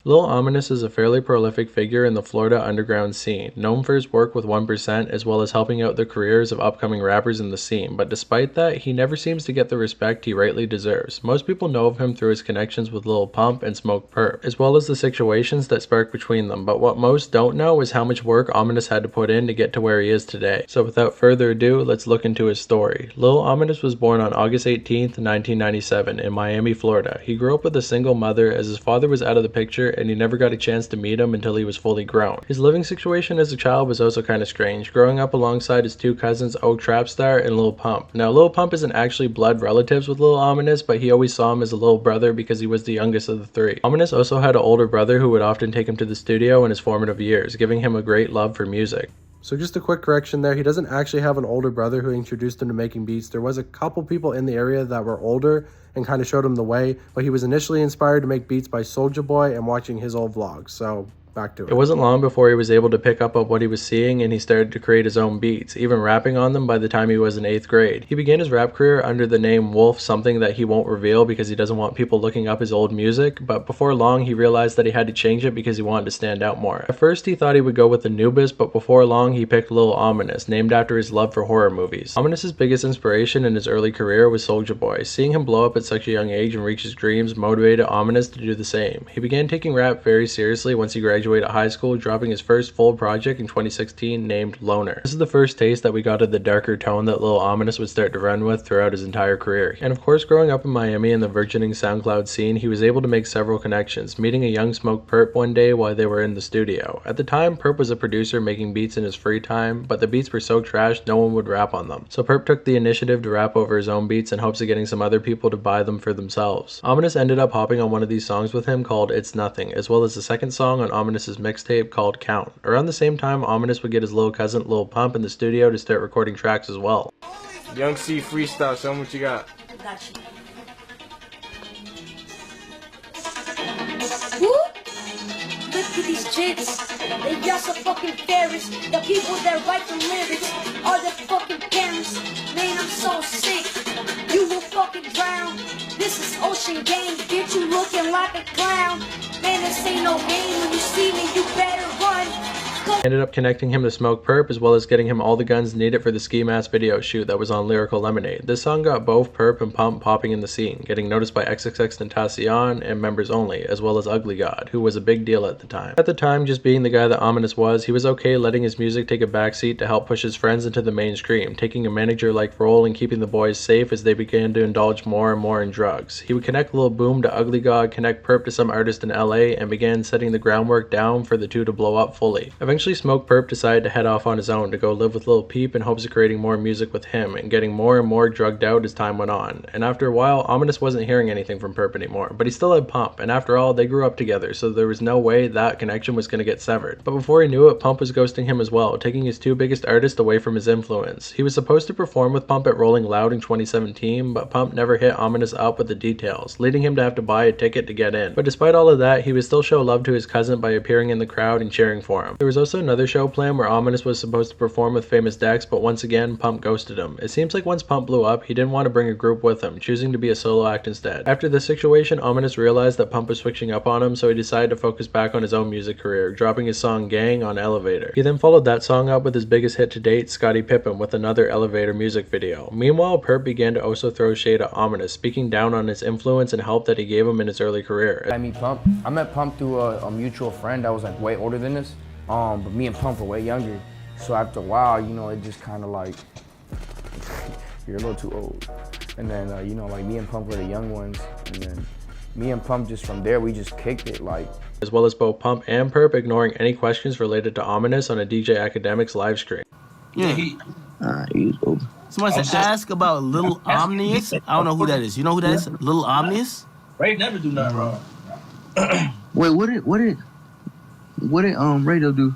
Lil Ominous is a fairly prolific figure in the Florida underground scene, known for his work with 1% as well as helping out the careers of upcoming rappers in the scene, but despite that, he never seems to get the respect he rightly deserves. Most people know of him through his connections with Lil Pump and Smoke Perp, as well as the situations that sparked between them, but what most don't know is how much work Ominous had to put in to get to where he is today. So without further ado, let's look into his story. Lil Ominous was born on August 18th, 1997 in Miami, Florida. He grew up with a single mother as his father was out of the picture and he never got a chance to meet him until he was fully grown. His living situation as a child was also kind of strange, growing up alongside his two cousins Oak Trapstar and Lil Pump. Now Lil Pump isn't actually blood relatives with Lil Ominous, but he always saw him as a little brother because he was the youngest of the three. Ominous also had an older brother who would often take him to the studio in his formative years, giving him a great love for music. So just a quick correction there, he doesn't actually have an older brother who introduced him to making beats. There was a couple people in the area that were older and kind of showed him the way, but he was initially inspired to make beats by Soulja Boy and watching his old vlogs. So back to it. It wasn't long before he was able to pick up on what he was seeing and he started to create his own beats, even rapping on them by the time he was in 8th grade. He began his rap career under the name Wolf, something that he won't reveal because he doesn't want people looking up his old music, but before long he realized that he had to change it because he wanted to stand out more. At first he thought he would go with Anubis, but before long he picked Lil Ominous, named after his love for horror movies. Ominous's biggest inspiration in his early career was Soulja Boy. Seeing him blow up at such a young age and reach his dreams motivated Ominous to do the same. He began taking rap very seriously once he graduated high school, dropping his first full project in 2016 named Loner. This is the first taste that we got of the darker tone that Lil Ominous would start to run with throughout his entire career. And of course, growing up in Miami in the burgeoning SoundCloud scene, he was able to make several connections, meeting a young Smoke Perp one day while they were in the studio. At the time, Perp was a producer making beats in his free time, but the beats were so trash no one would rap on them. So Perp took the initiative to rap over his own beats in hopes of getting some other people to buy them for themselves. Ominous ended up hopping on one of these songs with him called It's Nothing, as well as the second song on Ominous's mixtape called Count. Around the same time, Ominous would get his little cousin Lil Pump in the studio to start recording tracks as well. Young C freestyle, show me what you got. Got you. Woo! Look at these chicks. They just a fucking Ferris. The people that write the lyrics are the fucking parents. Man, I'm so sick. You will fucking drown. This is Ocean Game. Bitch, you looking like a clown. Man, this ain't no game. When you see me, you better run. Ended up connecting him to Smoke Perp as well as getting him all the guns needed for the Ski Mask video shoot that was on Lyrical Lemonade. This song got both Perp and Pump popping in the scene, getting noticed by XXXTentacion and members only, as well as Ugly God, who was a big deal at the time. At the time, just being the guy that Ominous was, he was okay letting his music take a backseat to help push his friends into the mainstream, taking a manager-like role and keeping the boys safe as they began to indulge more and more in drugs. He would connect Lil Boom to Ugly God, connect Perp to some artist in LA, and began setting the groundwork down for the two to blow up fully. Eventually, Smoke Perp decided to head off on his own to go live with Lil Peep in hopes of creating more music with him and getting more and more drugged out as time went on. And after a while, Ominous wasn't hearing anything from Perp anymore, but he still had Pump, and after all, they grew up together, so there was no way that connection was going to get severed. But before he knew it, Pump was ghosting him as well, taking his two biggest artists away from his influence. He was supposed to perform with Pump at Rolling Loud in 2017, but Pump never hit Ominous up with the details, leading him to have to buy a ticket to get in. But despite all of that, he would still show love to his cousin by appearing in the crowd and cheering for him. There was also another show planned where Ominous was supposed to perform with Famous Dex, but once again, Pump ghosted him. It seems like once Pump blew up, he didn't want to bring a group with him, choosing to be a solo act instead. After this situation, Ominous realized that Pump was switching up on him, so he decided to focus back on his own music career, dropping his song Gang on Elevator. He then followed that song up with his biggest hit to date, Scottie Pippen, with another Elevator music video. Meanwhile, Perp began to also throw shade at Ominous, speaking down on his influence and help that he gave him in his early career. I met Pump through a mutual friend that was like way older than us, but me and Pump were way younger. So after a while, you know, it just kind of like, you're a little too old. And then, you know, like me and Pump were the young ones. And then me and Pump just from there, we just kicked it like. As well as both Pump and Perp ignoring any questions related to Ominous on a DJ Academics live stream. Yeah, He's old. somebody said ask about Lil Omnius. I don't know who that is. You know who that is? Lil Omnius? Ray never do nothing wrong. Wait, what did Radio do?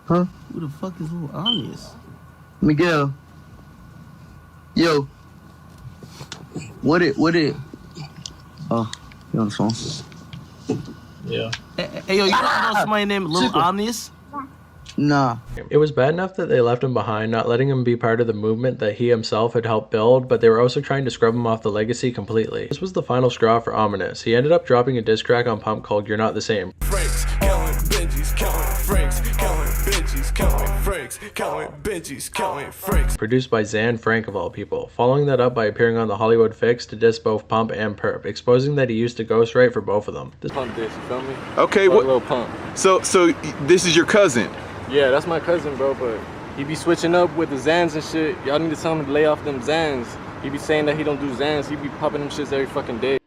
Huh? Who the fuck is Lil Omnius? Miguel. Yo. What it? Oh, you on the phone? Yeah. Hey, yo, you know somebody named Lil Omnius? Nah. It was bad enough that they left him behind, not letting him be part of the movement that he himself had helped build, but they were also trying to scrub him off the legacy completely. This was the final straw for Ominous. He ended up dropping a diss track on Pump called You're Not the Same. Franks, counting Benjis, counting Franks, counting Benjis, counting Franks, counting Benjis, counting Franks. Produced by Zan Frank of all people, following that up by appearing on the Hollywood Fix to diss both Pump and Perp, exposing that he used to ghostwrite for both of them. This Pump diss, you feel me? Okay, what? Lil Pump. So this is your cousin? Yeah, that's my cousin, bro, but he be switching up with the Zans and shit. Y'all need to tell him to lay off them Zans. He be saying that he don't do Zans. He be popping them shits every fucking day.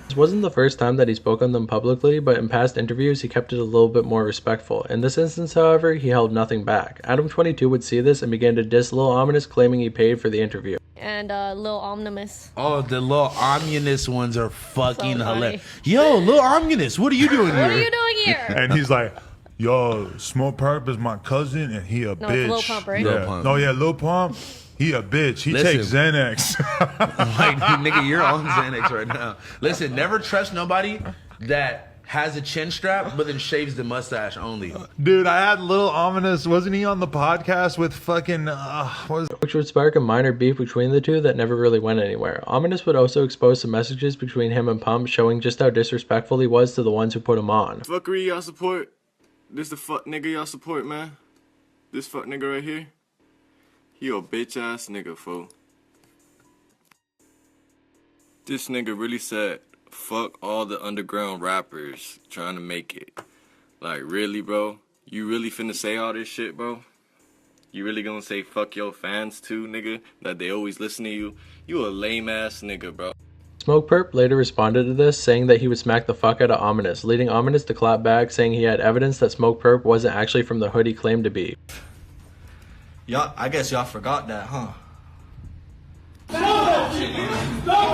This wasn't the first time that he spoke on them publicly, but in past interviews he kept it a little bit more respectful. In this instance, however, he held nothing back. Adam22 would see this and began to diss Lil Ominous, claiming he paid for the interview. And Lil Ominous. Oh, the Lil Ominous ones are fucking hilarious. Yo, Lil Ominous, what are you doing here? What are you doing here? And he's like, yo, Smoke Perp is my cousin and he a bitch. It's Lil Pump, right? Yeah. Lil Pump. No, yeah, Lil Pump, he a bitch. He takes Xanax. Like, nigga, you're on Xanax right now. Listen, never trust nobody that has a chin strap, but then shaves the mustache only. Dude, I had Lil Ominous. Wasn't he on the podcast with fucking, which would spark a minor beef between the two that never really went anywhere. Ominous would also expose some messages between him and Pump, showing just how disrespectful he was to the ones who put him on. Fuckery y'all support. This the fuck nigga y'all support, man. This fuck nigga right here. He a bitch ass nigga, fool. This nigga really said, fuck all the underground rappers trying to make it. Like, really, bro? You really finna say all this shit, bro? You really gonna say fuck your fans too, nigga? That they always listen to you? You a lame ass nigga, bro. Smoke Perp later responded to this, saying that he would smack the fuck out of Ominous, leading Ominous to clap back, saying he had evidence that Smoke Perp wasn't actually from the hood he claimed to be. Y'all, I guess y'all forgot that, huh? Stop it! Stop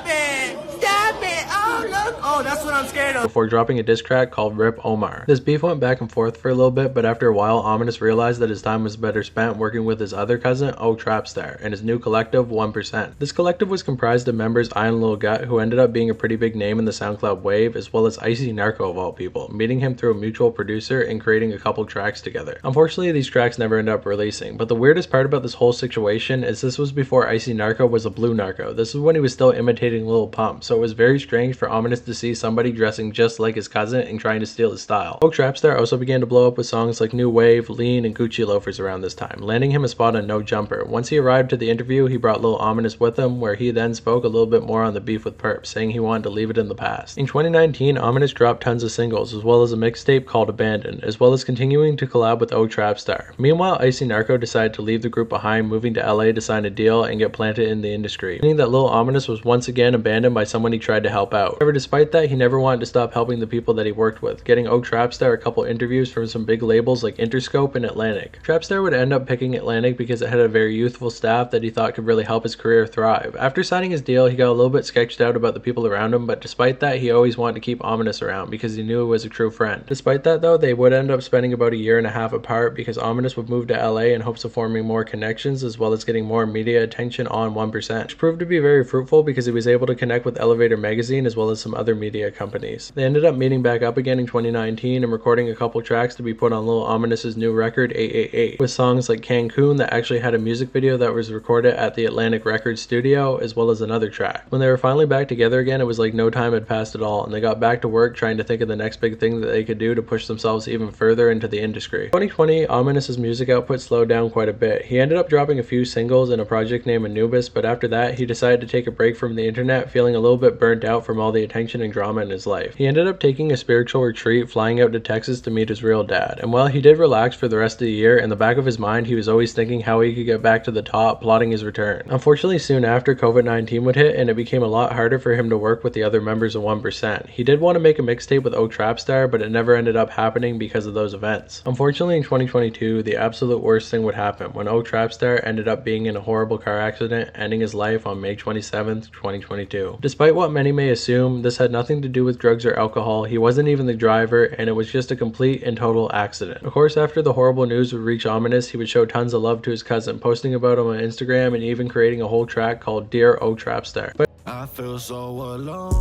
it! Stop it! Oh, look! Oh, that's what I'm scared of. Before dropping a diss track called Rip Omar. This beef went back and forth for a little bit, but after a while, Ominous realized that his time was better spent working with his other cousin, O Trapstar, and his new collective, 1%. This collective was comprised of members I and Lil Gut, who ended up being a pretty big name in the SoundCloud wave, as well as Icy Narco of all people, meeting him through a mutual producer and creating a couple tracks together. Unfortunately, these tracks never ended up releasing, but the weirdest part about this whole situation is this was before Icy Narco was a blue narco. This is when he was still imitating Lil Pump, so it was very strange for Ominous to see somebody dressing just like his cousin and trying to steal his style. O Trapstar also began to blow up with songs like New Wave, Lean, and Gucci Loafers around this time, landing him a spot on No Jumper. Once he arrived to the interview, he brought Lil Ominous with him, where he then spoke a little bit more on the beef with Perp, saying he wanted to leave it in the past. In 2019, Ominous dropped tons of singles, as well as a mixtape called Abandoned, as well as continuing to collab with O Trapstar. Meanwhile, Icy Narco decided to leave the group behind, moving to LA to sign a deal and get planted in the industry, meaning that Lil Ominous was once again abandoned by someone he tried to help out. However, despite that, he never wanted to stop helping the people that he worked with, getting O Trapstar a couple interviews from some big labels like Interscope and Atlantic. Trapstar would end up picking Atlantic because it had a very youthful staff that he thought could really help his career thrive. After signing his deal, he got a little bit sketched out about the people around him, but despite that, he always wanted to keep Ominous around because he knew he was a true friend. Despite that though, they would end up spending about a year and a half apart because Ominous would move to LA in hopes of forming more connections as well as getting more media attention on 1%, which proved to be very fruitful because he was able to connect with Elevator magazine as well as some other media companies. They ended up meeting back up again in 2019 and recording a couple tracks to be put on Lil Ominous's new record 888, with songs like Cancun that actually had a music video that was recorded at the Atlantic Records studio, as well as another track. When they were finally back together again, it was like no time had passed at all, and they got back to work trying to think of the next big thing that they could do to push themselves even further into the industry. In 2020, Ominous's music output slowed down quite a bit. He ended up dropping a few singles and a project named Anubis, but after that, he decided to take a break from the internet, feeling a little bit burnt out from all the attention and drama in his life. He ended up taking a spiritual retreat, flying out to Texas to meet his real dad. And while he did relax for the rest of the year, in the back of his mind, he was always thinking how he could get back to the top, plotting his return. Unfortunately, soon after, COVID-19 would hit, and it became a lot harder for him to work with the other members of 1%. He did want to make a mixtape with O Trapstar, but it never ended up happening because of those events. Unfortunately, in 2022, the absolute worst thing would happen when O Trapstar ended up being in a horrible car accident, ending his life on May 27th, 2022. Despite what many may assume, this had nothing to do with drugs or alcohol. He wasn't even the driver, and it was just a complete and total accident. Of course, after the horrible news would reach Ominous, he would show tons of love to his cousin, posting about him on Instagram and even creating a whole track called Dear O Trapstar. But I feel so alone.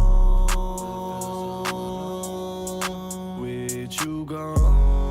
that you gone.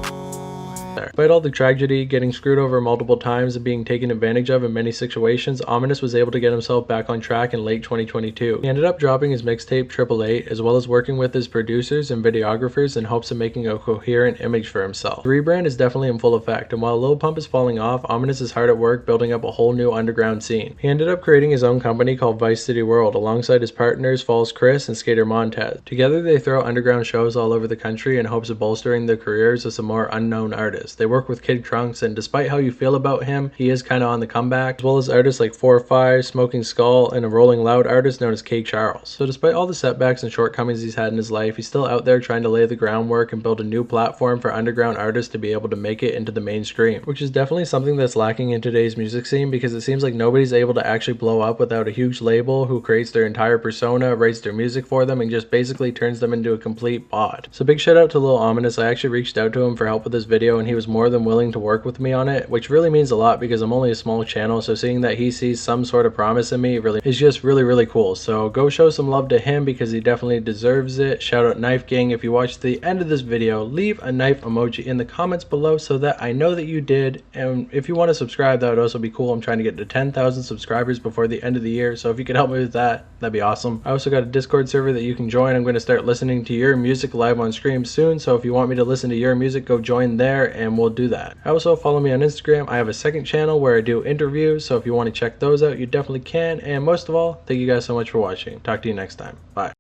Despite all the tragedy, getting screwed over multiple times, and being taken advantage of in many situations, Ominous was able to get himself back on track in late 2022. He ended up dropping his mixtape 888, as well as working with his producers and videographers in hopes of making a coherent image for himself. The rebrand is definitely in full effect, and while Lil Pump is falling off, Ominous is hard at work building up a whole new underground scene. He ended up creating his own company called Vice City World, alongside his partners Falls Chris and Skater Montez. Together they throw underground shows all over the country in hopes of bolstering the careers of some more unknown artists. They work with Kid Krunks, and despite how you feel about him, he is kinda on the comeback, as well as artists like 4-5, Smoking Skull, and a Rolling Loud artist known as K Charles. So despite all the setbacks and shortcomings he's had in his life, he's still out there trying to lay the groundwork and build a new platform for underground artists to be able to make it into the mainstream, which is definitely something that's lacking in today's music scene, because it seems like nobody's able to actually blow up without a huge label who creates their entire persona, writes their music for them, and just basically turns them into a complete bot. So big shout out to Lil Ominous. I actually reached out to him for help with this video, and he was more than willing to work with me on it, which really means a lot because I'm only a small channel, so seeing that he sees some sort of promise in me really is just really cool. So go show some love to him because he definitely deserves it. Shout out Knife Gang. If you watched the end of this video, leave a knife emoji in the comments below so that I know that you did, and if you want to subscribe, that would also be cool. I'm trying to get to 10,000 subscribers before the end of the year, so if you could help me with that, that'd be awesome. I also got a Discord server that you can join. I'm going to start listening to your music live on stream soon, so if you want me to listen to your music, go join there and we'll do that. Also follow me on Instagram. I have a second channel where I do interviews, so if you want to check those out, you definitely can. And most of all, thank you guys so much for watching. Talk to you next time. Bye.